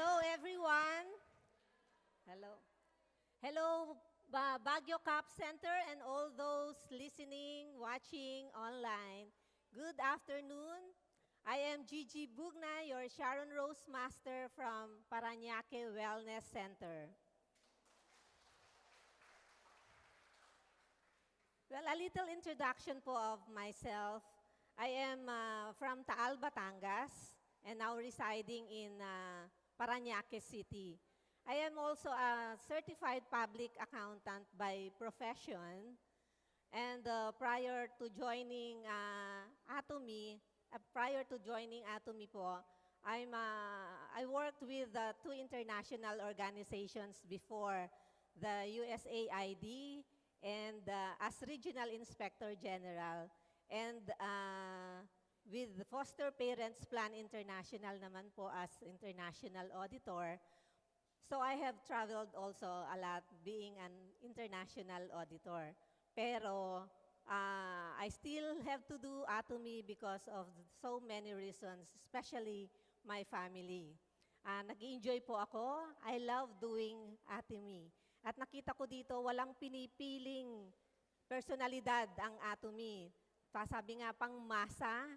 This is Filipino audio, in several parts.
Hello, everyone. Hello. Hello, Baguio Cap Center and all those listening, watching online. Good afternoon. I am Gigi Bugna, your Sharon Rose Master from Parañaque Wellness Center. Well, a little introduction po of myself. I am from Taal, Batangas, and now residing in Parañaque City. I am also a certified public accountant by profession. And prior to joining Atomy po, I worked with two international organizations before, the USAID and as Regional Inspector General. And with the Foster Parents Plan International naman po as International Auditor. So I have traveled also a lot being an international auditor. Pero I still have to do Atomy because of so many reasons, especially my family. Nag-enjoy po ako. I love doing Atomy. At nakita ko dito, walang pinipiling personalidad ang Atomy. Sabi nga, pang masa,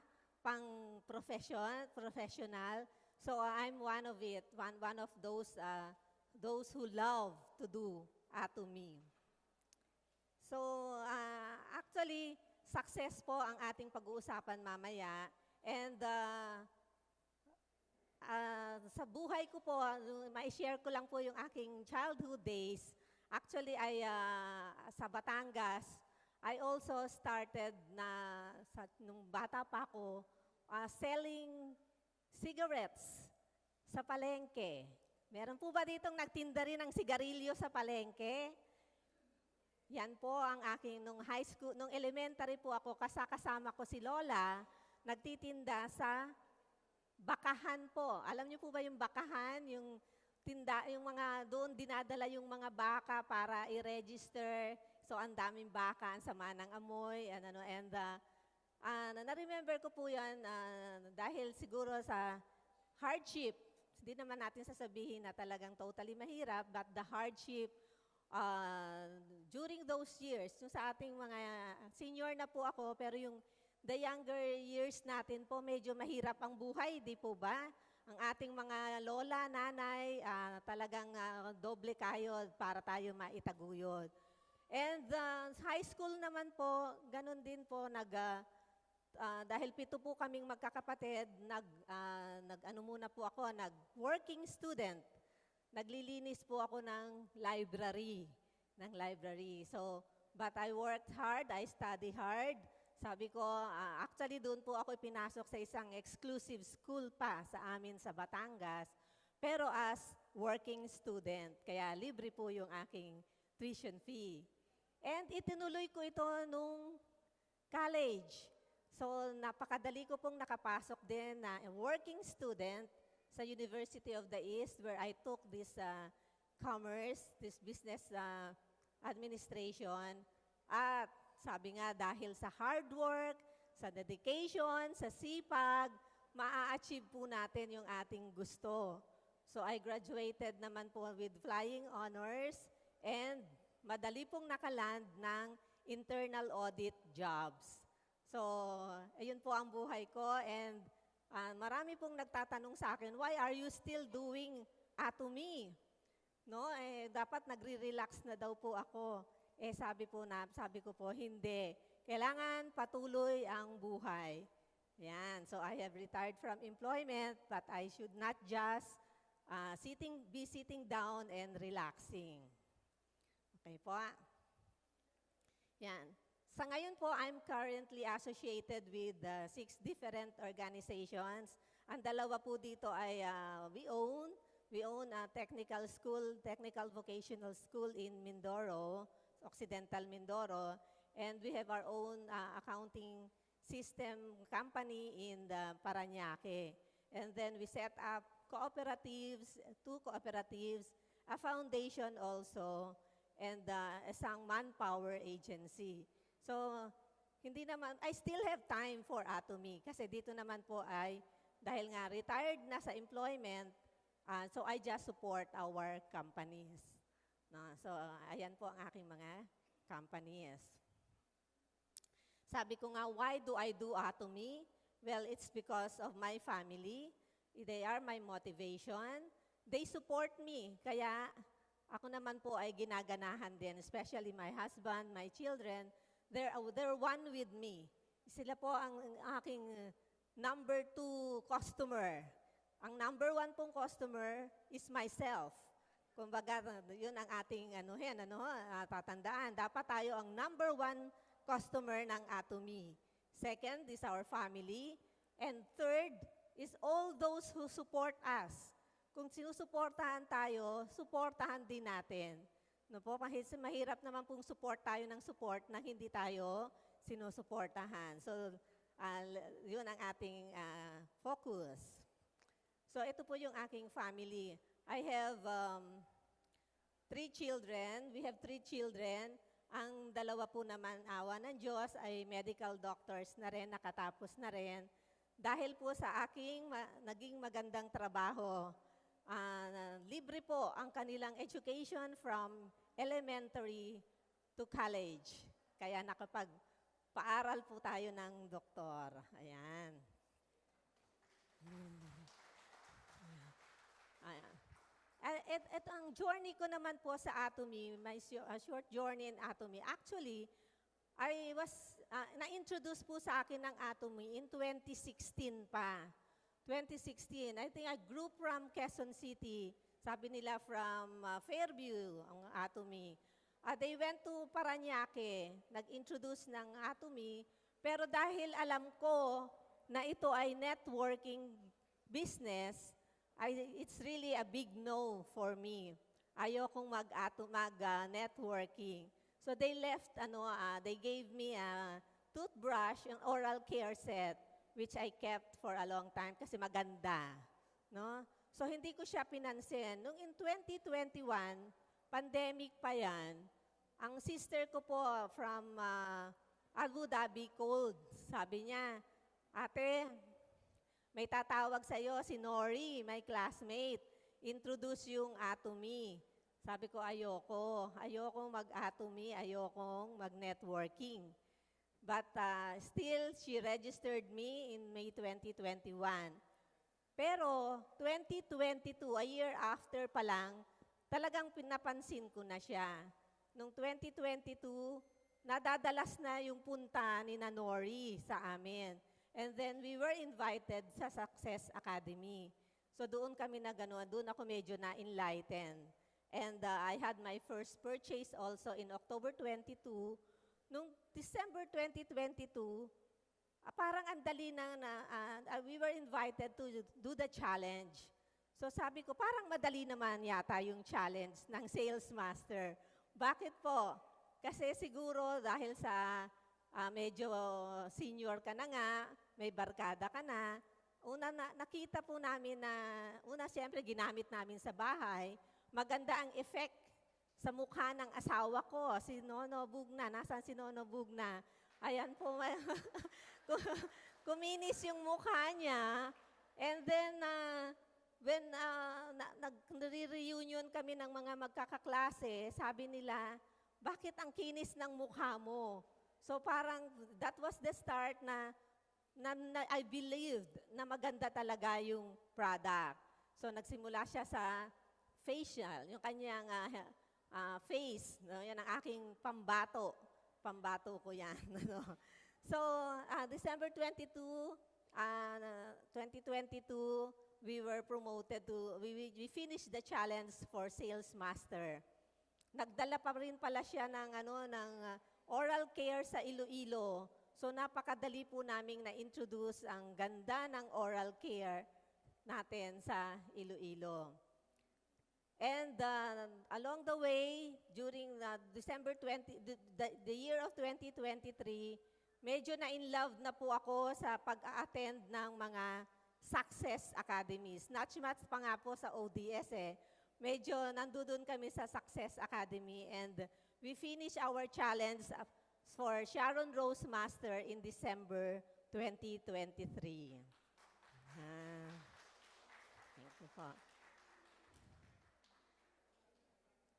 pang professional. So I'm one of it, one of those who love to do Atomy. So actually, success po ang ating pag-uusapan mamaya. And sa buhay ko po, ma-share ko lang po yung aking childhood days. Actually, sa Batangas, I also started nung bata pa ako, selling cigarettes sa palengke. Meron po ba ditong nagtinda rin ng sigarilyo sa palengke? Yan po ang aking, nung high school, nung elementary po ako, kasama ko si Lola, nagtitinda sa bakahan po. Alam niyo po ba yung bakahan? Yung tinda, yung mga doon dinadala yung mga baka para i-register. So, ang daming baka, ang sama ng amoy, na-remember ko po yan dahil siguro sa hardship. Hindi naman natin sasabihin na talagang totally mahirap, but the hardship during those years, yung sa ating mga senior na po ako, pero yung the younger years natin po, medyo mahirap ang buhay, di po ba? Ang ating mga lola, nanay, talagang doble kayod para tayo maitaguyod. And high school naman po, ganun din po, dahil 7 po kaming magkakapatid, nag-working student. Naglilinis po ako ng library. So, but I worked hard, I studied hard. Sabi ko, actually doon po ako pinasok sa isang exclusive school pa sa amin sa Batangas, pero as working student, kaya libre po yung aking tuition fee. And itinuloy ko ito nung college. So napakadali ko pong nakapasok din na working student sa University of the East where I took this commerce, this business administration. At sabi nga dahil sa hard work, sa dedication, sa sipag, maa-achieve po natin yung ating gusto. So I graduated naman po with flying honors and madali pong nakaland ng internal audit jobs. So, ayun po ang buhay ko and marami pong nagtatanong sa akin, why are you still doing Atomy? No, dapat nagre-relax na daw po ako. Sabi ko po, hindi. Kailangan patuloy ang buhay. Yan. So, I have retired from employment, but I should not just be sitting down and relaxing. Okay po. Yan. Sa ngayon po, I'm currently associated with 6 different organizations. Ang 2 po dito ay we own a technical vocational school in Mindoro, Occidental Mindoro, and we have our own accounting system company in the Parañaque. And then we set up cooperatives, 2 cooperatives, a foundation also, and isang manpower agency. So, I still have time for Atomy kasi dito naman po ay, dahil nga retired na sa employment, So I just support our companies. No? So ayan po ang aking mga companies. Sabi ko nga, why do I do Atomy? Well, it's because of my family. They are my motivation. They support me. Kaya ako naman po ay ginaganahan din, especially my husband, my children. They're one with me. Sila po ang aking number 2 customer. Ang number 1 pong customer is myself. Kumbaga, yun ang ating tatandaan. Dapat tayo ang number 1 customer ng Atomy. Second is our family. And third is all those who support us. Kung sinusuportahan tayo, suportahan din natin. No po, mahirap naman pong support tayo ng support na hindi tayo sinusuportahan. So, yun ang ating focus. So, ito po yung aking family. I have 3 children. We have 3 children. Ang dalawa po naman, awa ng Diyos, ay medical doctors na rin, nakatapos na rin. Dahil po sa aking naging magandang trabaho, libre po ang kanilang education from elementary to college. Kaya nakapagpaaral po tayo ng doktor. Ayan. Ayan. At ang journey ko naman po sa Atomy, my short journey in Atomy, actually, I was, na-introduce po sa akin ng Atomy in 2016 pa. 2016, I think a group from Quezon City, sabi nila from Fairview, ang Atomy. They went to Parañaque, nag-introduce ng Atomy, pero dahil alam ko na ito ay networking business, it's really a big no for me. Ayokong mag-networking. So they left, they gave me a toothbrush, an oral care set, which I kept for a long time kasi maganda. No? So hindi ko siya pinansin. Nung in 2021, pandemic pa yan, ang sister ko po from Abu Dhabi called. Sabi niya, ate, may tatawag sa'yo, si Nori, my classmate. Introduce yung Atomy. Sabi ko, ayokong mag-Atomy, ayokong mag-networking. But still, she registered me in May 2021. Pero 2022, a year after pa lang, talagang pinapansin ko na siya. Noong 2022, nadadalas na yung punta ni Nori sa amin. And then we were invited sa Success Academy. So doon kami doon ako medyo na-enlightened. And I had my first purchase also in October 22. Noong December 2022, parang andali we were invited to do the challenge. So sabi ko, parang madali naman yata yung challenge ng sales master. Bakit po? Kasi siguro dahil sa medyo senior ka na nga, may barkada ka na, nakita po namin na, siyempre ginamit namin sa bahay, maganda ang effect sa mukha ng asawa ko, si Nono Bugna. Nasaan si Nono Bugna? Ayan po, kuminis yung mukha niya. And then, when nag-reunion kami ng mga magkakaklase, sabi nila, bakit ang kinis ng mukha mo? So parang, that was the start na I believed na maganda talaga yung product. So nagsimula siya sa facial, yung kanyang face. No? Yan ang aking pambato. Pambato ko yan. So, December 22, 2022, we were promoted to, we finished the challenge for Sales Master. Nagdala pa rin pala siya ng oral care sa Iloilo. So, napakadali po naming na-introduce ang ganda ng oral care natin sa Iloilo. And along the way, during December 20, the year of 2023, medyo na-in-love na po ako sa pag-attend ng mga Success Academies. Not pa nga po sa ODS Medyo nandudun kami sa Success Academy and we finish our challenge for Sharon Rose Master in December 2023. Thank you po.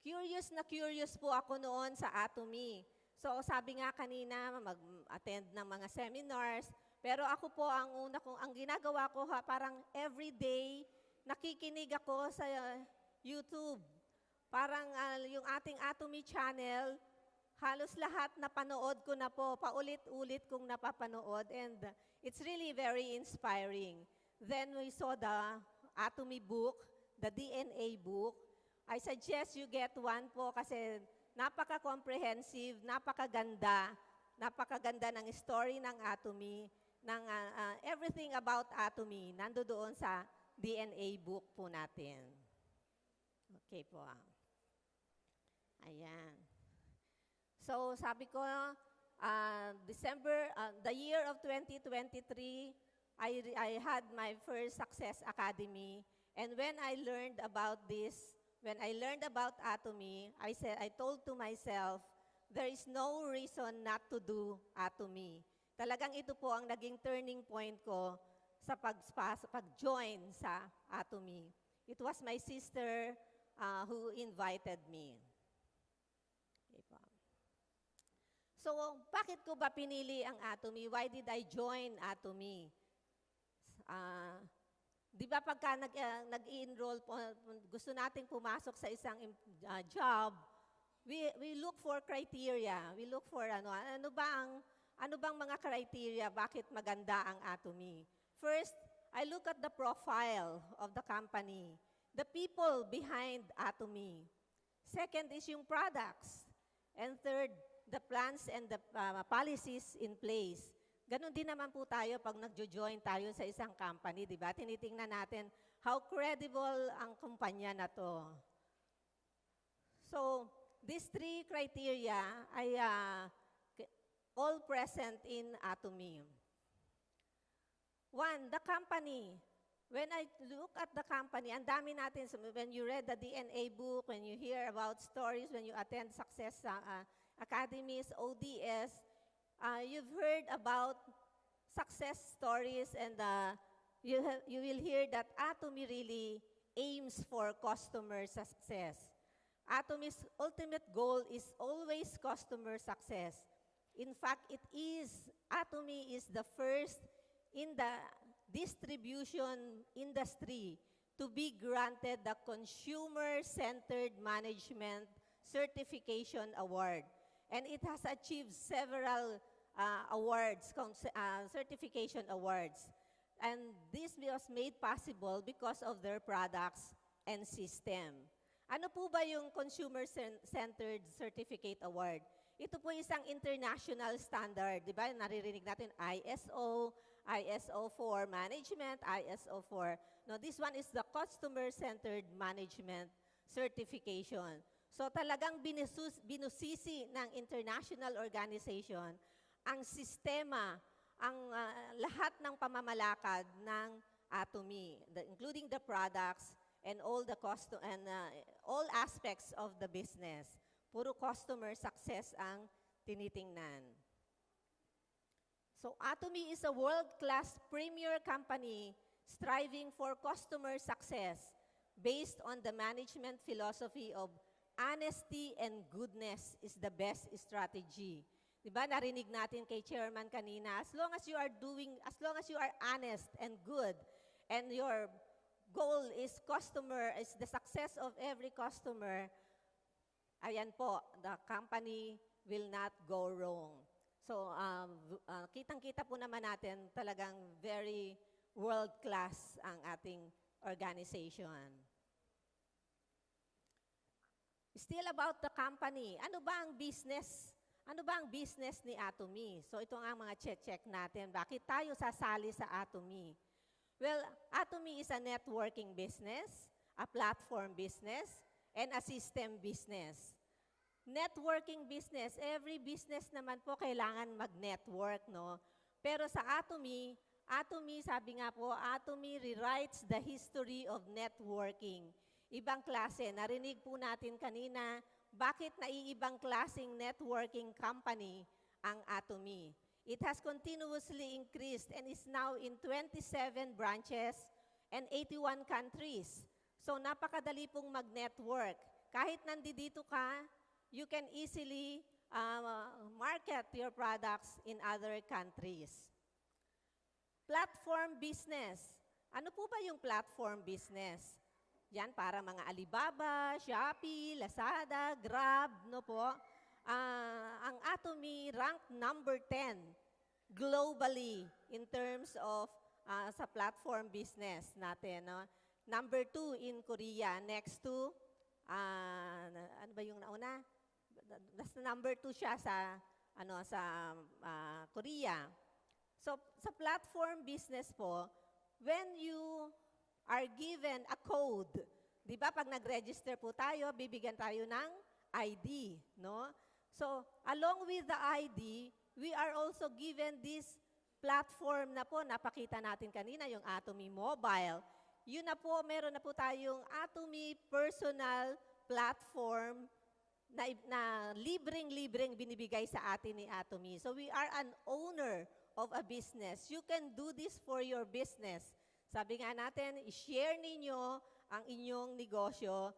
curious po ako noon sa Atomy. So sabi nga kanina, mag-attend ng mga seminars, pero ako po ang ginagawa ko parang everyday nakikinig ako sa YouTube. Parang yung ating Atomy channel, halos lahat napanood ko na po, paulit-ulit kong napapanood, and it's really very inspiring. Then we saw the Atomy book, the DNA book. I suggest you get one po kasi napaka-comprehensive, napakaganda ng story ng Atomy, ng everything about Atomy, nandoon sa DNA book po natin. Okay po. Ayan. So, sabi ko, the year of 2023, I had my first Success Academy. And when I learned about this, when I learned about Atomy, I told to myself, there is no reason not to do Atomy. Talagang ito po ang naging turning point ko sa pag-join sa Atomy. It was my sister who invited me. Okay po. So, bakit ko ba pinili ang Atomy? Why did I join Atomy? Di ba pagka nag-enroll po, gusto nating pumasok sa isang job, we look for criteria. We look for ano bang mga criteria, bakit maganda ang Atomy? First, I look at the profile of the company, the people behind Atomy. Second is yung products. And third, the plans and the policies in place. Ganon din naman po tayo pag nagjo-join tayo sa isang company, di ba? Tinitingnan natin how credible ang kumpanya na to. So, these three criteria ay all present in Atomy. One, the company. When I look at the company, ang dami natin, when you read the DNA book, when you hear about stories, when you attend Success Academies, ODS, you've heard about success stories, and you will hear that Atomy really aims for customer success. Atomy's ultimate goal is always customer success. In fact, Atomy is the first in the distribution industry to be granted the Consumer-Centered Management Certification Award. And it has achieved several awards, certification awards. And this was made possible because of their products and system. Ano po ba yung Consumer-Centered Certificate Award? Ito po isang international standard, di ba? Naririnig natin ISO for management, ISO for, no, this one is the Customer-Centered Management Certification. So talagang binusisi ng international organization ang sistema, ang lahat ng pamamalakad ng Atomy, including the products and all the all aspects of the business. Puro customer success ang tinitingnan. So Atomy is a world-class premier company striving for customer success based on the management philosophy of honesty and goodness is the best strategy. Diba, narinig natin kay Chairman kanina, as long as you are honest and good, and your goal is the success of every customer, ayan po, the company will not go wrong. So, kitang-kita po naman natin talagang very world-class ang ating organization. Still about the company. Ano ba ang business? Ano ba ang business ni Atomy? So ito ang mga check natin. Bakit tayo sasali sa Atomy? Well, Atomy is a networking business, a platform business, and a system business. Networking business, every business naman po kailangan mag-network, no? Pero sa Atomy, sabi nga po, Atomy rewrites the history of networking. Ibang klase, narinig po natin kanina, bakit naiibang klaseng networking company ang Atomy? It has continuously increased and is now in 27 branches and 81 countries. So napakadali pong mag-network. kahit nandito ka, you can easily market your products in other countries. Platform business. Ano po ba yung platform business? Yan para mga Alibaba, Shopee, Lazada, Grab, no po. Ang Atomy ranked number 10 globally in terms of sa platform business natin. No? Number 2 in Korea, next to, ano ba yung nauna? Number 2 siya sa, Korea. So, sa platform business po, when you are given a code, di ba pag nag-register po tayo, bibigyan tayo ng ID, no? So, along with the ID, we are also given this platform na po, napakita natin kanina, yung Atomy Mobile. Yun na po, meron na po tayong Atomy Personal Platform na libreng-libreng binibigay sa atin ni Atomy. So, we are an owner of a business. You can do this for your business. Sabi nga natin, i-share ninyo ang inyong negosyo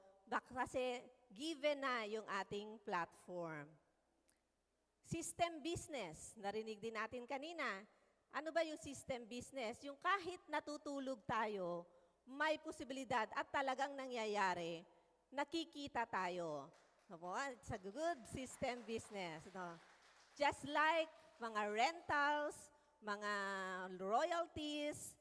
kasi given na yung ating platform. System business, narinig din natin kanina. Ano ba yung system business? Yung kahit natutulog tayo, may posibilidad at talagang nangyayari, nakikita tayo. It's a good system business. No? Just like mga rentals, mga royalties,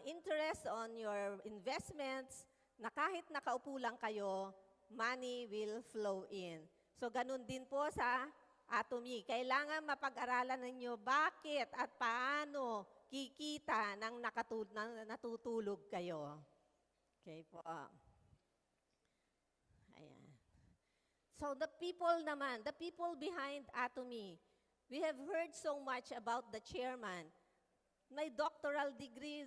interest on your investments, na kahit nakaupo lang kayo, money will flow in. So, ganun din po sa Atomy. Kailangan mapag-aralan ninyo bakit at paano kikita ng natutulog kayo. Okay po. Ayan. So, the people naman, the people behind Atomy, we have heard so much about the chairman. May doctoral degree,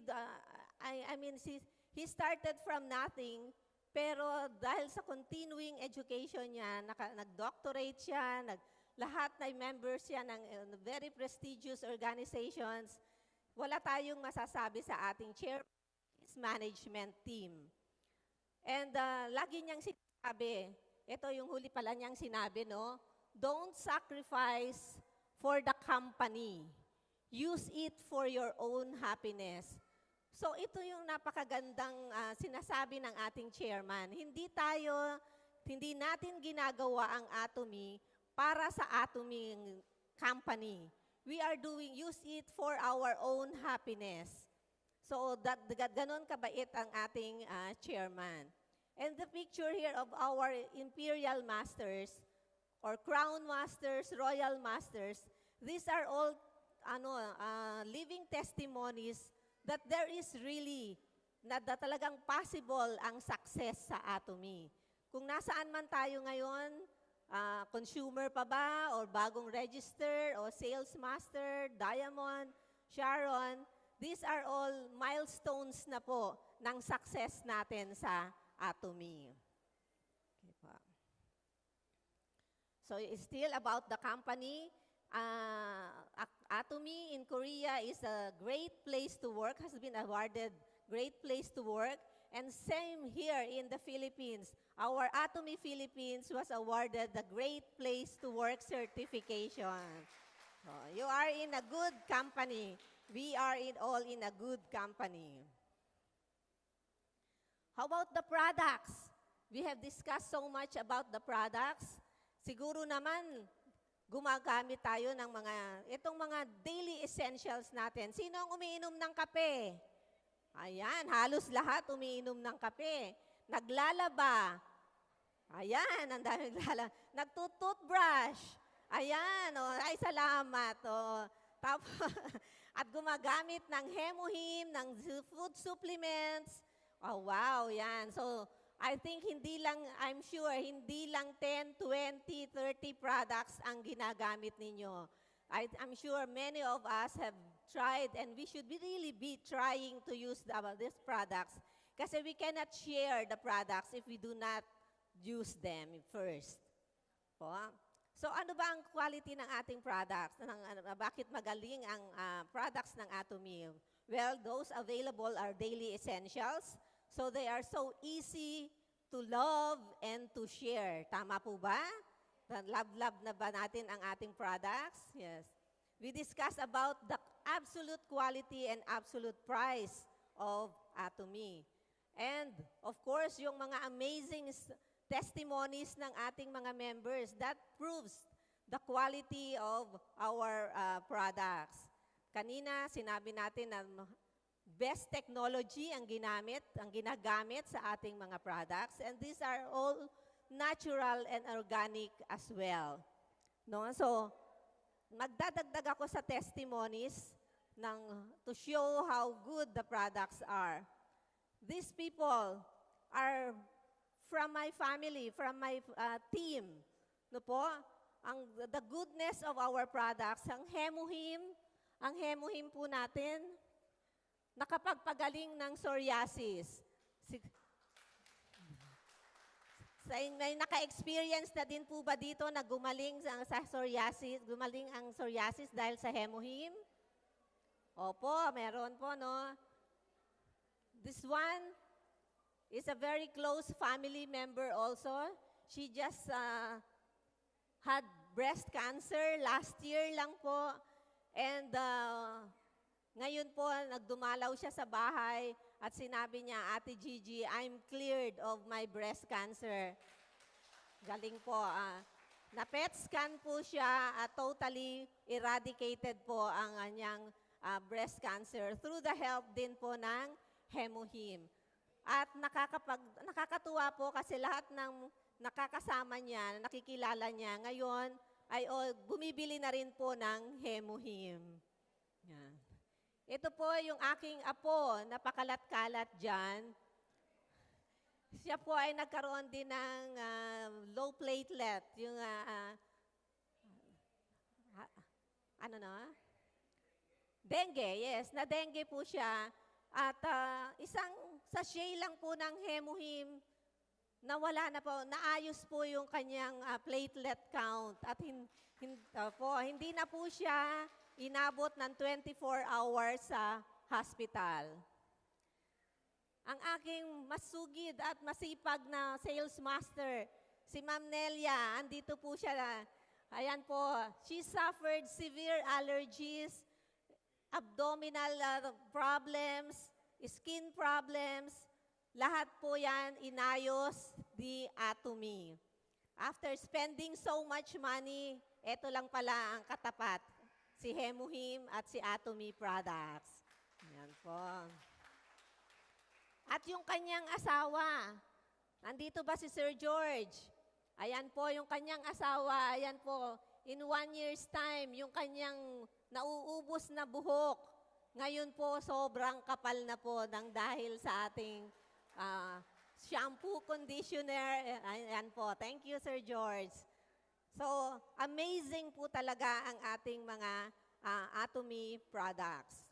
he started from nothing, pero dahil sa continuing education niya, nag-doctorate siya, lahat na members siya ng very prestigious organizations, wala tayong masasabi sa ating chairman, his management team. And lagi niyang sinabi, ito yung huli pala niyang sinabi, no? Don't sacrifice for the company. Use it for your own happiness. So ito yung napakagandang sinasabi ng ating chairman. Hindi natin ginagawa ang Atomy para sa Atomy company. We are use it for our own happiness. So ganon kabait ang ating chairman. And the picture here of our imperial masters or crown masters, royal masters, these are all living testimonies that there is really na talagang possible ang success sa Atomy. Kung nasaan man tayo ngayon, consumer pa ba, or bagong register, o sales master, diamond, Sharon, these are all milestones na po ng success natin sa Atomy. Okay po. So it's still about the company. Atomy in Korea is a great place to work, has been awarded great place to work. And same here in the Philippines. Our Atomy Philippines was awarded the Great Place to Work certification. So, you are in a good company. We are all in a good company. How about the products? We have discussed so much about the products. Siguro naman, gumagamit tayo ng itong mga daily essentials natin. Sino ang umiinom ng kape? Ayan, halos lahat umiinom ng kape. Naglalaba. Ayan, ang dami naglalaba. Nagtutoothbrush. Ayan, ay salamat. Tapos, at gumagamit ng Hemohim, ng food supplements. Oh, wow, yan. So, I think I'm sure, hindi lang 10, 20, 30 products ang ginagamit ninyo. I'm sure many of us have tried and we should really be trying to use these products kasi we cannot share the products if we do not use them first. Po? So ano ba ang quality ng ating products? Bakit magaling ang products ng Atomy? Well, those available are daily essentials. So they are so easy to love and to share. Tama po ba? Love na ba natin ang ating products? Yes. We discussed about the absolute quality and absolute price of Atomy. And of course, yung mga amazing testimonies ng ating mga members, that proves the quality of our products. Kanina, sinabi natin na best technology ang ginagamit sa ating mga products, and these are all natural and organic as well. No? So, magdadagdag ako sa testimonies to show how good the products are. These people are from my family, from my team. No po? The goodness of our products, ang Hemohim po natin, nakapagpagaling ng psoriasis. May naka-experience na din po ba dito na gumaling sa psoriasis, gumaling ang psoriasis dahil sa Hemohim? Opo, meron po, no? This one is a very close family member also. She just had breast cancer last year lang po. And ngayon po, nagdumalaw siya sa bahay at sinabi niya, Ate Gigi, I'm cleared of my breast cancer. Galing po. Na-PET scan po siya at totally eradicated po ang kanyang breast cancer through the help din po ng Hemohim. At nakakatuwa po kasi lahat ng nakakasama niya, nakikilala niya, ngayon ay bumibili na rin po ng Hemohim. Yan. Ito po yung aking apo, napakalat-kalat dyan. Siya po ay nagkaroon din ng low platelet, yung dengue, yes, na dengue po siya. At isang sachet lang po ng Hemohim, nawala na po, naayos po yung kanyang platelet count. At hindi na po siya inabot ng 24 hours sa hospital. Ang aking masugid at masipag na sales master, si Ma'am Nelia, andito po siya. Ayan po, she suffered severe allergies, abdominal problems, skin problems, lahat po yan inayos di Atomy. After spending so much money, eto lang pala ang katapat, si Hemohim at si Atomy products. Yan po. At yung kanyang asawa, nandito ba si Sir George? Ayan po, yung kanyang asawa, ayan po, in 1 year's time, yung kanyang nauubos na buhok, ngayon po, sobrang kapal na po dahil sa ating shampoo, conditioner. Ayan po. Thank you, Sir George. So, amazing po talaga ang ating mga Atomy products.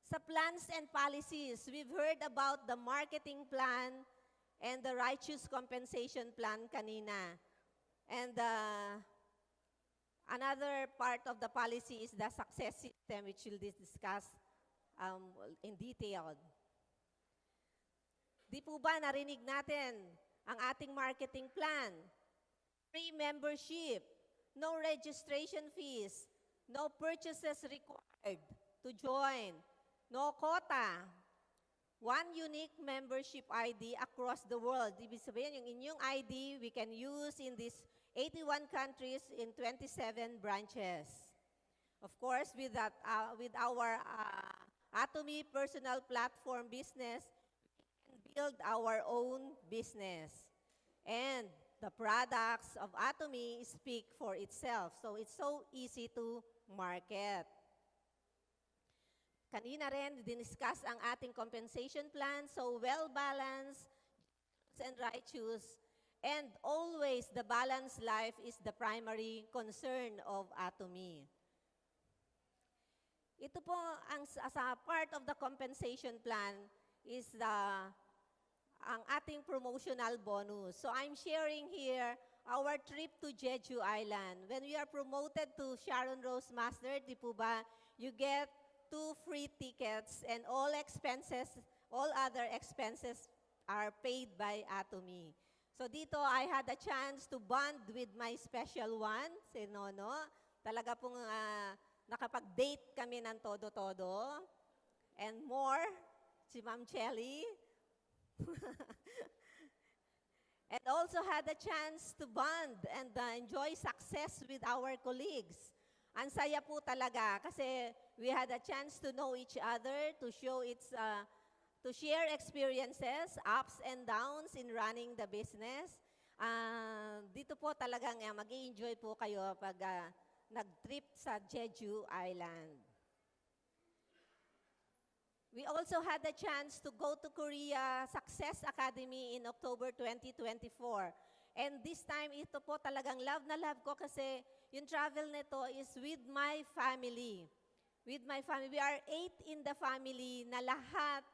Sa plans and policies, we've heard about the marketing plan and the righteous compensation plan kanina. And another part of the policy is the success system, which we'll discuss in detail. Di po ba narinig natin ang ating marketing plan? Free membership, no registration fees, no purchases required to join, no quota, one unique membership ID across the world. Ibig sabihin, yung inyong ID, we can use in these 81 countries in 27 branches. Of course, with our Atomy personal platform business, we can build our own business. And the products of Atomy speak for itself. So it's so easy to market. Kanina rin, diniscuss ang ating compensation plan. So well-balanced and righteous. And always, the balanced life is the primary concern of Atomy. Ito po, as a part of the compensation plan, is ang ating promotional bonus. So I'm sharing here our trip to Jeju Island. When we are promoted to Sharon Rose Master, di po ba, you get 2 free tickets and all expenses all other expenses are paid by Atomy. So dito, I had a chance to bond with my special one, si Nono. Talaga pong nakapag-date kami ng todo-todo. And more, si Ma'am Chelly. And also had a chance to bond and enjoy success with our colleagues. Ang saya po talaga kasi we had a chance to know each other, to share experiences, ups and downs in running the business. Dito po talagang mag-i-enjoy po kayo pag nag-trip sa Jeju Island. We also had the chance to go to Korea Success Academy in October 2024. And this time, ito po talagang love na love ko kasi yung travel nito is with my family. With my family. We are 8 in the family na lahat,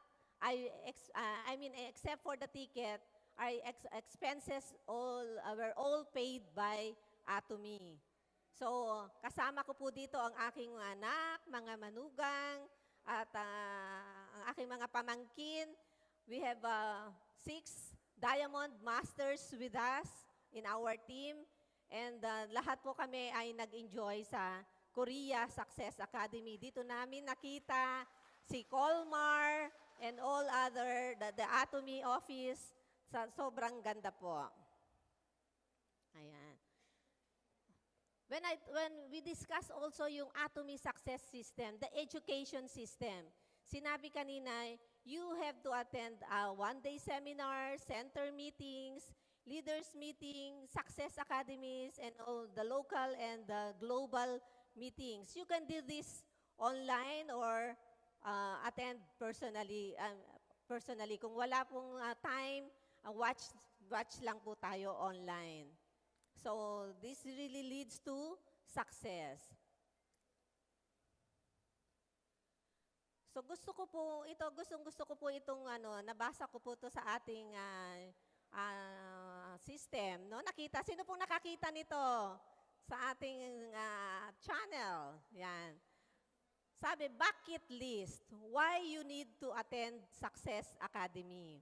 except for the ticket, our expenses were all paid by Atomy. So, kasama ko po dito ang aking anak, mga manugang, at ang aking mga pamangkin. We have 6 Diamond Masters with us in our team. And lahat po kami ay nag-enjoy sa Korea Success Academy. Dito namin nakita si Colmar and all other, the Atomy office. Sobrang ganda po. Ayan. When we discuss also yung Atomy success system, the education system, sinabi kanina, you have to attend one-day seminars, center meetings, leaders meetings, success academies, and all the local and the global meetings. You can do this online or attend personally. Kung wala pong time, watch lang po tayo online. So, this really leads to success. So, gusto ko po itong nabasa ko po to sa ating system. No? Sino pong nakakita nito sa ating channel? Yan. Sabi, bucket list. Why you need to attend Success Academy.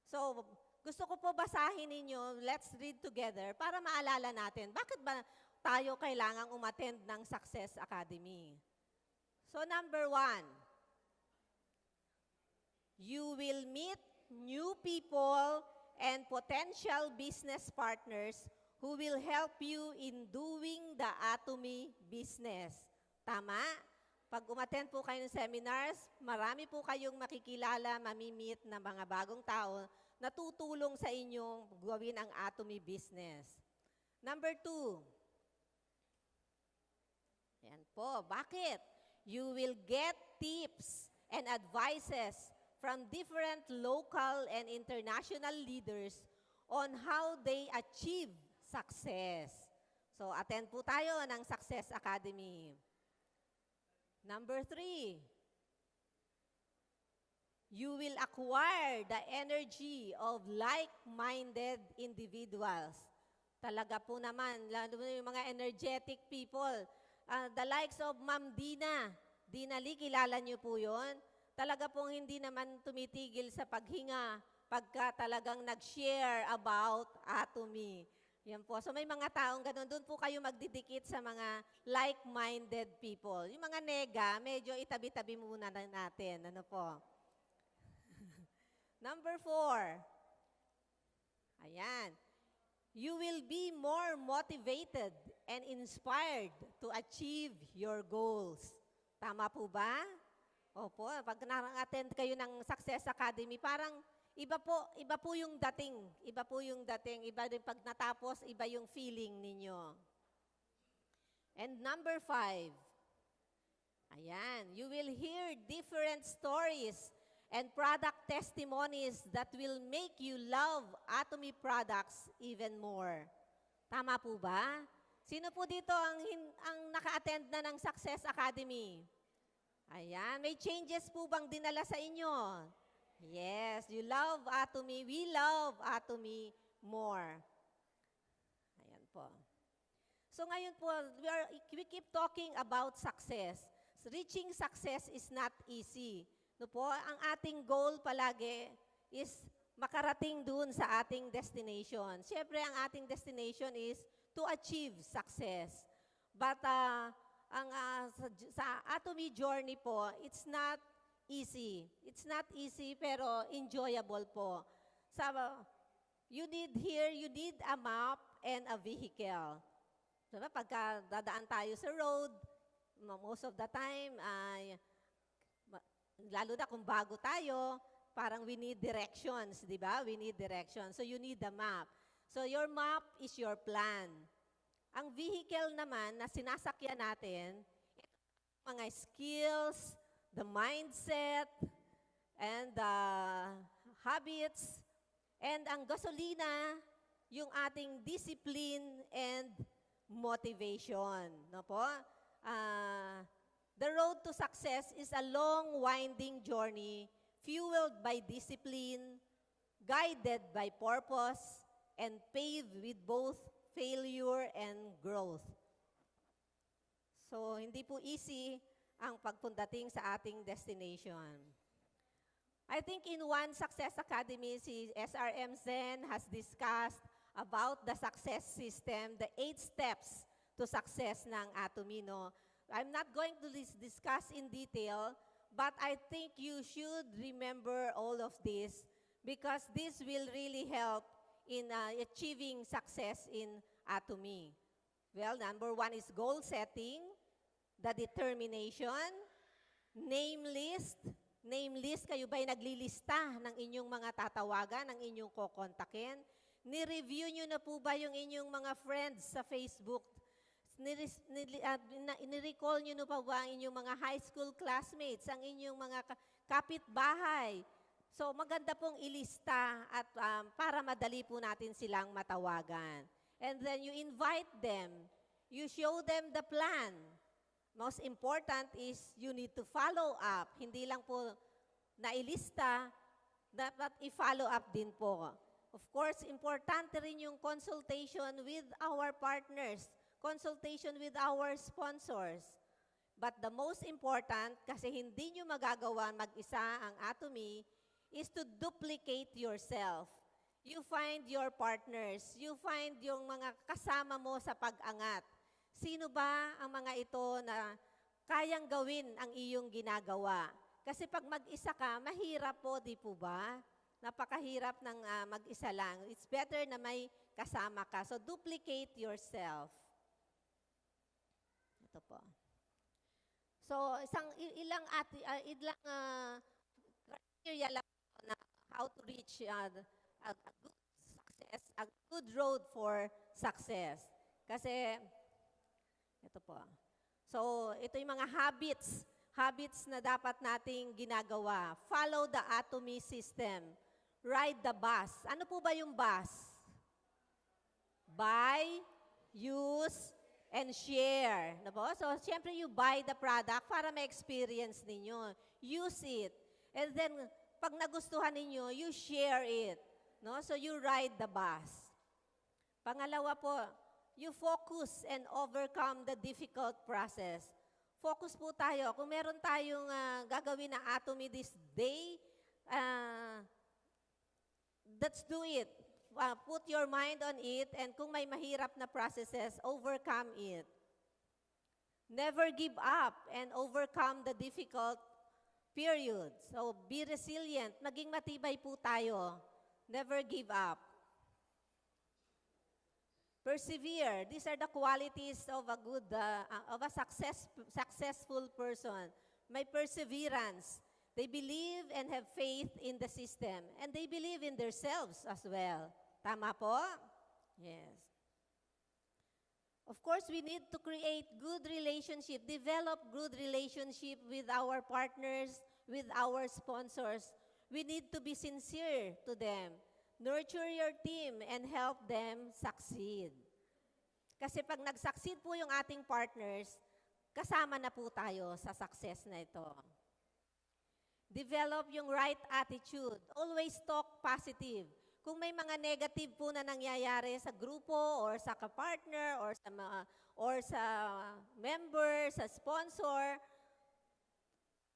So, gusto ko po basahin ninyo, let's read together, para maalala natin, bakit ba tayo kailangang umattend ng Success Academy? So, number 1, you will meet new people and potential business partners who will help you in doing the Atomy business. Tama? Pag umattend po kayo ng seminars, marami po kayong makikilala, mamimit na mga bagong tao na tutulong sa inyong gawin ang Atomy business. Number 2. Ayan po. Bakit? You will get tips and advices from different local and international leaders on how they achieve success. So, attend po tayo ng Success Academy. Number 3. You will acquire the energy of like-minded individuals. Talaga po naman, lalo na yung mga energetic people. The likes of Ma'am Dina. Dina Lee, kilala niyo po yun? Talaga pong hindi naman tumitigil sa paghinga pagka talagang nag-share about Atomy. Yan po. So may mga taong ganun. Doon po kayo magdidikit sa mga like-minded people. Yung mga nega, medyo itabi-tabi muna natin. Ano po? Number 4. Ayan. You will be more motivated and inspired to achieve your goals. Tama po ba? Opo, pag na-attend kayo ng Success Academy, parang iba po yung dating. Iba po yung dating. Iba din pag natapos, iba yung feeling ninyo. And number 5. Ayan. You will hear different stories and product testimonies that will make you love Atomy products even more. Tama po ba? Sino po dito ang naka-attend na ng Success Academy? Ayan, may changes po bang dinala sa inyo? Yes, you love Atomy. We love Atomy more. Ayan po. So ngayon po, we keep talking about success. Reaching success is not easy. No po, ang ating goal palagi is makarating dun sa ating destination. Siyempre, ang ating destination is to achieve success. But sa Atomy journey po, it's not easy. It's not easy pero enjoyable po. You need a map and a vehicle. Diba? Pagka dadaan tayo sa road, most of the time, lalo na kung bago tayo, parang we need directions, di ba? We need directions. So you need a map. So your map is your plan. Ang vehicle naman na sinasakyan natin, mga skills, the mindset, and the habits, and ang gasolina, yung ating discipline and motivation. No po? The road to success is a long, winding journey fueled by discipline, guided by purpose, and paved with both failure and growth. So, hindi po easy ang pagpundating sa ating destination. I think in One Success Academy, si SRM Zen has discussed about the success system, the 8 steps to success ng Atomy, no? I'm not going to discuss in detail, but I think you should remember all of this because this will really help in achieving success in Atomy. Well, number 1 is goal setting, the determination, name list. Name list, kayo ba'y naglilista ng inyong mga tatawagan, ng inyong kokontakin? Ni-review nyo na po ba yung inyong mga friends sa Facebook? Ni-recall nyo na pa ba ang inyong mga high school classmates, ang inyong mga kapitbahay? So maganda pong ilista at para madali po natin silang matawagan. And then you invite them. You show them the plan. Most important is you need to follow up. Hindi lang po nailista, dapat i-follow up din po. Of course, importante rin yung consultation with our partners, consultation with our sponsors. But the most important, kasi hindi nyo magagawa mag-isa ang Atomy, is to duplicate yourself. You find your partners, you find yung mga kasama mo sa pag-angat. Sino ba ang mga ito na kayang gawin ang iyong ginagawa? Kasi pag mag-isa ka, mahirap po, di po ba? Napakahirap ng mag-isa lang. It's better na may kasama ka. So, duplicate yourself. Ito po. So, ilang criteria lang na how to reach a good success, a good road for success. Kasi, ito po. So, ito yung mga habits na dapat nating ginagawa. Follow the Atomy system. Ride the bus. Ano po ba yung bus? Buy, use, and share. No po? So, siyempre you buy the product para ma-experience ninyo. Use it. And then, pag nagustuhan ninyo, you share it. No? So, you ride the bus. Pangalawa po, you focus and overcome the difficult process. Focus po tayo. Kung meron tayong gagawin na Atomy this day, let's do it. Put your mind on it, and kung may mahirap na processes, overcome it. Never give up and overcome the difficult periods. So, be resilient. Maging matibay po tayo. Never give up. Persevere. These are the qualities of a successful person. May perseverance. They believe and have faith in the system. And they believe in themselves as well. Tama po? Yes. Of course, we need to create good relationship, develop good relationship with our partners, with our sponsors. We need to be sincere to them. Nurture your team and help them succeed. Kasi pag nag-succeed po yung ating partners, kasama na po tayo sa success na ito. Develop yung right attitude. Always talk positive. Kung may mga negative po na nangyayari sa grupo or sa kapartner or sa member, sa sponsor,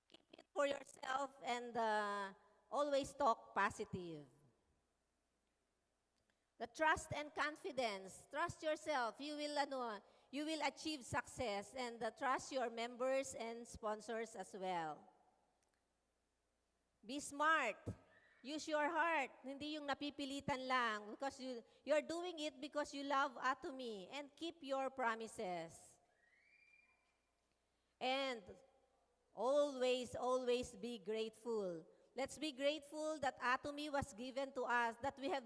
keep it for yourself and always talk positive. The trust and confidence. Trust yourself. You will achieve success and trust your members and sponsors as well. Be smart. Use your heart. Hindi yung napipilitan lang because you're doing it because you love Atomy and keep your promises. And always be grateful. Let's be grateful that Atomy was given to us, that we have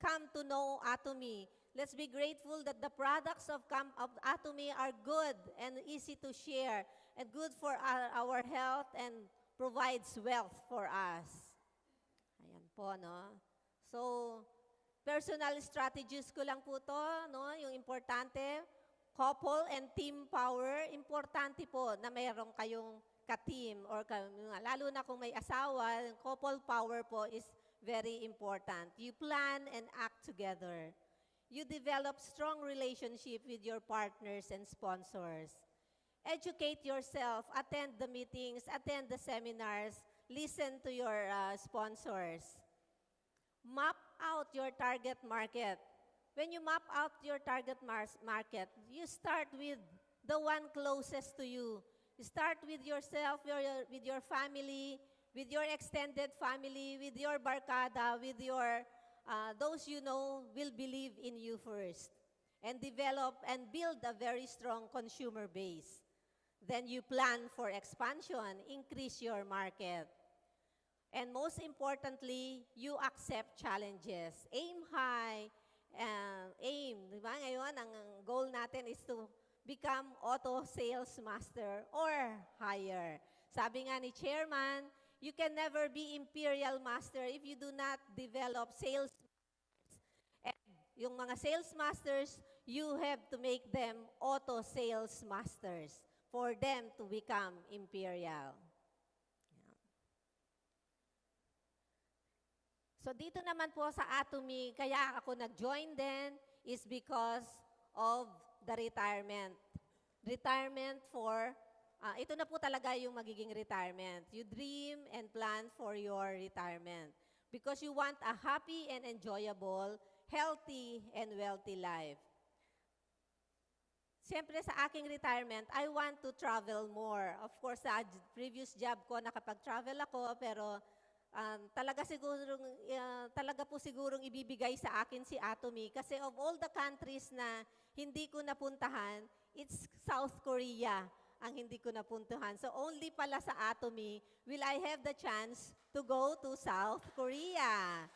come to know Atomy. Let's be grateful that the products of Atomy are good and easy to share and good for our health and provides wealth for us. Ayan po, no? So, personal strategies ko lang po to, no? Yung importante, couple and team power, importante po na mayroong kayong ka-team or lalo na kung may asawa, couple power po is very important. You plan and act together. You develop strong relationship with your partners and sponsors. Educate yourself, attend the meetings, attend the seminars, listen to your sponsors. Map out your target market. When you map out your target market, you start with the one closest to you. You start with yourself, with your family, with your extended family, with your barkada, with your, those you know will believe in you first. And develop and build a very strong consumer base. Then you plan for expansion, increase your market. And most importantly, you accept challenges. Aim high, di ba? Ngayon, ang goal natin is to become auto sales master or higher. Sabi nga ni Chairman, you can never be imperial master if you do not develop sales. And yung mga sales masters, you have to make them auto sales masters for them to become imperial. So dito naman po sa Atomy, kaya ako nag-join din is because of the retirement. Retirement for ito na po talaga yung magiging retirement. You dream and plan for your retirement because you want a happy and enjoyable, healthy and wealthy life. Siyempre sa aking retirement, I want to travel more. Of course, sa previous job ko, nakapag-travel ako, pero talaga po sigurong ibibigay sa akin si Atomy kasi of all the countries na hindi ko napuntahan, it's South Korea ang hindi ko napuntuhan. So only pala sa Atomy will I have the chance to go to South Korea.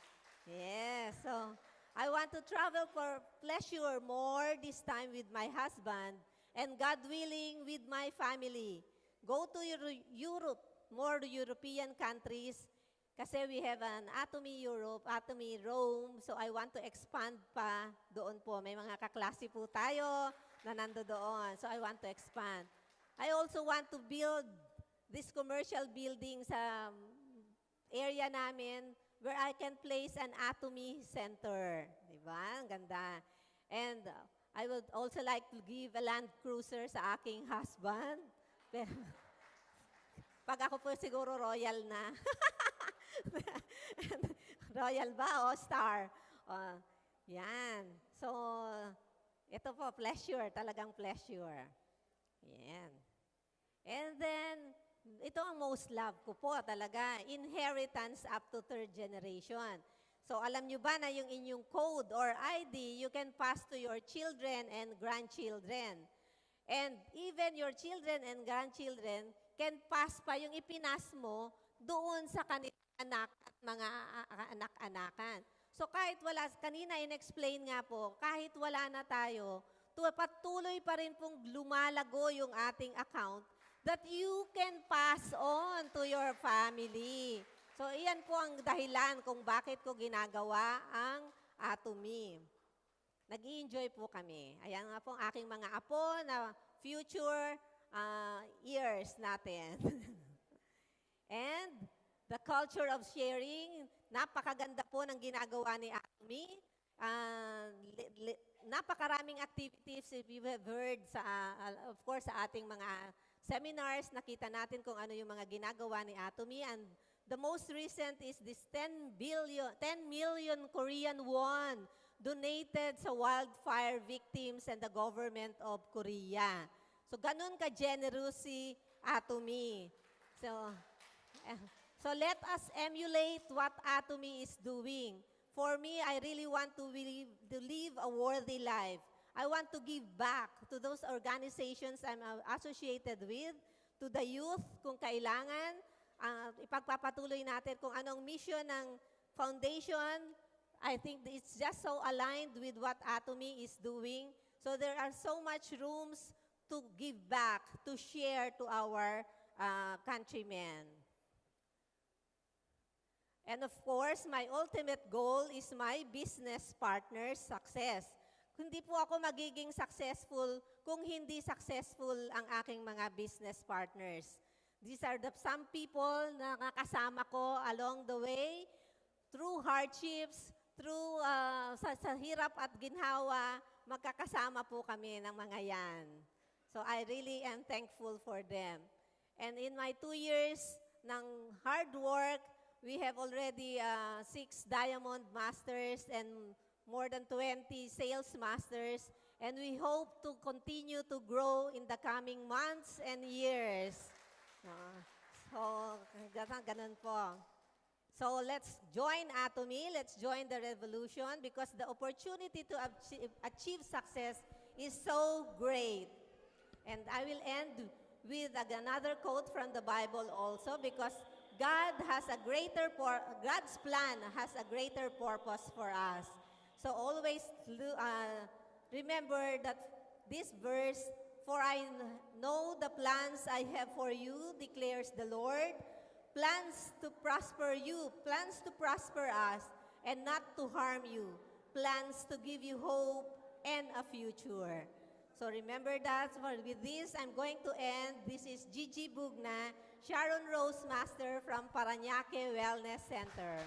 Yes, so I want to travel for pleasure more this time with my husband and God willing with my family. Go to Europe, more European countries kasi we have an Atomy Europe, Atomy Rome, so I want to expand pa doon po. May mga kaklase po tayo na nando doon, so I want to expand. I also want to build this commercial building sa area namin where I can place an Atomy center. Diba? Ang ganda. And I would also like to give a Land Cruiser sa aking husband. Pag ako po siguro royal na. Royal ba o star? Yan. So, ito po, pleasure. Talagang pleasure. Yan. And then, ito ang most love ko po talaga, inheritance up to third generation. So alam nyo ba na yung inyong code or ID, you can pass to your children and grandchildren. And even your children and grandchildren can pass pa yung ipinas mo doon sa kanilang anak at mga anak-anakan. So kahit wala, kanina in-explain nga po, kahit wala na tayo, patuloy pa rin pong lumalago yung ating account that you can pass on to your family. So, iyan po ang dahilan kung bakit ko ginagawa ang Atomy. Nag-i-enjoy po kami. Ayan nga po ang aking mga apo na future years natin. And the culture of sharing, napakaganda po ng ginagawa ni Atomy. Napakaraming activities if you have heard sa, of course, sa ating mga seminars, nakita natin kung ano yung mga ginagawa ni Atomy. And the most recent is this 10 million Korean won donated sa wildfire victims and the government of Korea. So, ganun ka-generous si Atomy. So let us emulate what Atomy is doing. For me, I really want to live a worthy life. I want to give back to those organizations I'm associated with, to the youth kung kailangan. Ipagpapatuloy natin kung anong mission ng foundation. I think it's just so aligned with what Atomy is doing. So there are so much rooms to give back, to share to our countrymen. And of course, my ultimate goal is my business partner's success. Hindi po ako magiging successful kung hindi successful ang aking mga business partners. These are some people na nakasama ko along the way, through hardships, through sa hirap at ginhawa, magkakasama po kami ng mga yan. So I really am thankful for them. And in my 2 years ng hard work, we have already 6 Diamond Masters and more than 20 Sales Masters. And we hope to continue to grow in the coming months and years. So, ganun po. So let's join Atomy, let's join the revolution because the opportunity to achieve success is so great. And I will end with another quote from the Bible also because God's plan has a greater purpose for us. So always remember that this verse, for I know the plans I have for you, declares the Lord, plans to prosper you, plans to prosper us, and not to harm you, plans to give you hope and a future. So remember that. With this, I'm going to end. This is Gigi Bugna, Sharon Rose Master from Parañaque Wellness Center.